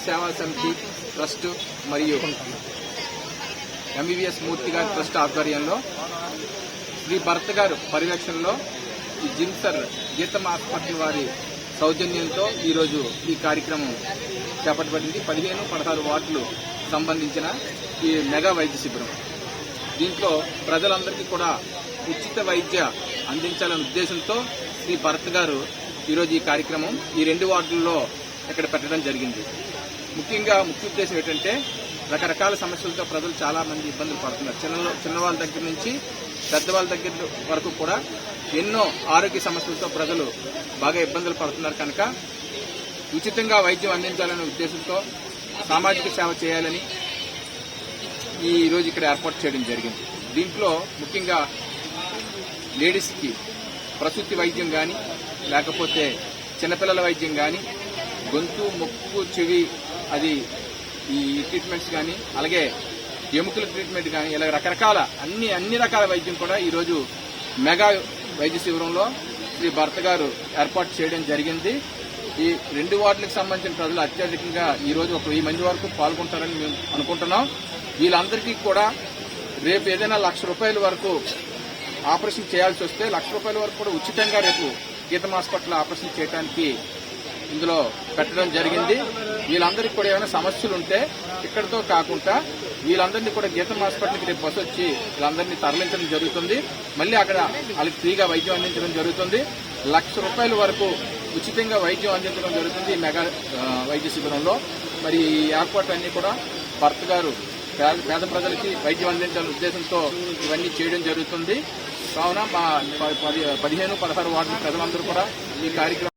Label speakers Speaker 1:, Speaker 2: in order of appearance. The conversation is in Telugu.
Speaker 1: సేవా సమితి ట్రస్ట్ మరియు ఎంబీబీఎస్ మూర్తి గారి ట్రస్ట్ ఆధ్వర్యంలో శ్రీ భరత్ గారు పర్యవేక్షణలో ఈ జిమ్సర్ గీతమ్మ హాస్పిటల్ వారి సౌజన్యంతో ఈరోజు ఈ కార్యక్రమం చేపట్టబడింది. 15-16 వార్డులు సంబంధించిన ఈ మెగా వైద్య శిబిరం. దీంట్లో ప్రజలందరికీ కూడా ఉచిత వైద్య అందించాలనే ఉద్దేశంతో శ్రీ భరత్ గారు ఈరోజు ఈ కార్యక్రమం ఈ 2 వార్డుల్లో ఇక్కడ పెట్టడం జరిగింది. ముఖ్య ఉద్దేశం ఏంటంటే రకరకాల సమస్యలతో ప్రజలు చాలా మంది ఇబ్బందులు పడుతున్నారు. చిన్నవాళ్ళ దగ్గర నుంచి పెద్దవాళ్ళ దగ్గర వరకు కూడా ఎన్నో ఆరోగ్య సమస్యలతో ప్రజలు బాగా ఇబ్బందులు పడుతున్నారు. కనుక ఉచితంగా వైద్యం అందించాలనే ఉద్దేశంతో సామాజిక సేవ చేయాలని ఈ రోజు ఇక్కడ ఏర్పాటు చేయడం జరిగింది. దీంట్లో ముఖ్యంగా లేడీస్కి ప్రసూతి వైద్యం కానీ, లేకపోతే చిన్నపిల్లల వైద్యం కానీ, గొంతు, ముక్కు, చెవి అది ఈ ట్రీట్మెంట్స్ కానీ, అలాగే ఎముకల ట్రీట్మెంట్ కానీ, ఇలా రకరకాల అన్ని రకాల వైద్యం కూడా ఈరోజు మెగా వైద్య శిబిరంలో శ్రీ భరత్ గారు ఏర్పాటు చేయడం జరిగింది. ఈ 2 వార్డులకు సంబంధించిన ప్రజలు అత్యధికంగా ఈరోజు ఒక 1000 మంది వరకు పాల్గొంటారని మేము అనుకుంటున్నాం. వీళ్ళందరికీ కూడా రేపు ఏదైనా ₹1,00,000 వరకు ఆపరేషన్ చేయాల్సి వస్తే ₹1,00,000 వరకు కూడా ఉచితంగా రేపు గీతమ్మ హాస్పిటల్ ఆపరేషన్ చేయడానికి ఇందులో పెట్టడం జరిగింది. వీళ్ళందరికీ కూడా ఏమైనా సమస్యలు ఉంటే ఇక్కడితో కాకుండా వీళ్ళందరినీ కూడా గీతమ్మ హాస్పిటల్కి రేపు బస్సు వచ్చి వీళ్ళందరినీ తరలించడం జరుగుతుంది. మళ్ళీ అక్కడ వాళ్ళకి ఫ్రీగా వైద్యం అందించడం జరుగుతుంది. ₹1,00,000 వరకు ఉచితంగా వైద్యం అందించడం జరుగుతుంది ఈ మెగా వైద్య శిబిరంలో. మరి ఈ ఏర్పాట్లన్నీ కూడా భరత్ గారు పేద ప్రజలకి వైద్యం అందించాలనే ఉద్దేశంతో ఇవన్నీ చేయడం జరుగుతుంది. కావున మా 15-16 వార్డు ప్రజలందరూ కూడా ఈ కార్యక్రమం